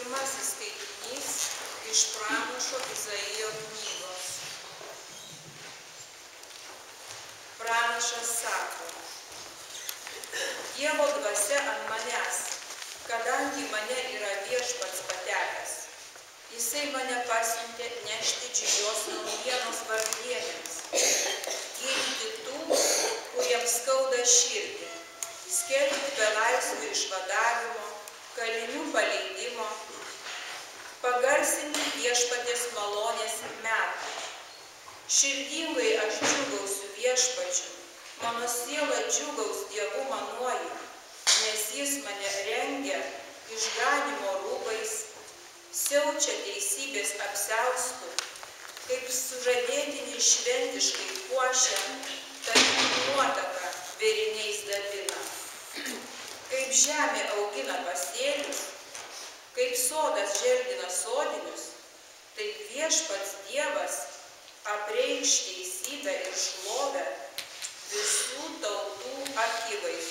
Pirmasis skaitinys iš pranašo Izaijo knygos. Pranašas sako: Dievo dvasia ant manęs, kadangi mane yra Viešpats patekęs. Jisai mane pasiuntė nešti džiugios naujienos vargdieniams, gydyti tų, kuriems skauda širdį, skelbti belaisvių išvadavimo, kalinių paleidimo, pagarsinti Viešpaties malonės metą. Širdingai aš džiūgausiu Viešpačiu, mano siela džiūgaus Dievu manuoju, nes jis mane rengia išganymo rūbais, siaučia teisybės apsiaustų, kaip sužadėtinį šventiškai puošia, tarp nuotaka vėriniais dabina. Kaip žemė augina pasėlius, kaip sodas želdina sodinius, taip Viešpats Dievas apreikš teisybę ir šlovę visų tautų akivaizdoj.